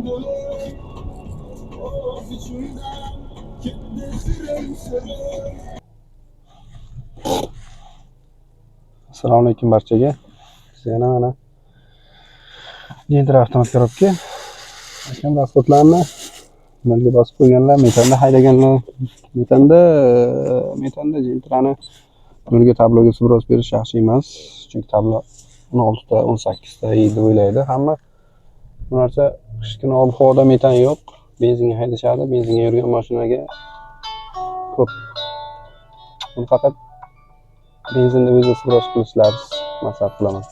Assalomu alaykum barchaga. Yana mana Gentra avtomat korobka. Akam rasxodlarni nolga bosib qo'yganlar, metanda haydaganlar. Metanda Gentrani nolga tabloga biroz berish yaxshi emas. Chunki tablo 16 ta, 18 ta deb o'ylaydi hamma. Bu narsa qish kuni ob-havoda metan yo'q. Benzinga haydashadi. Benzinga yurgan mashinaga ko'p. Buni faqat benzinni o'zida biroz qilishlaringizni maslahat qilaman.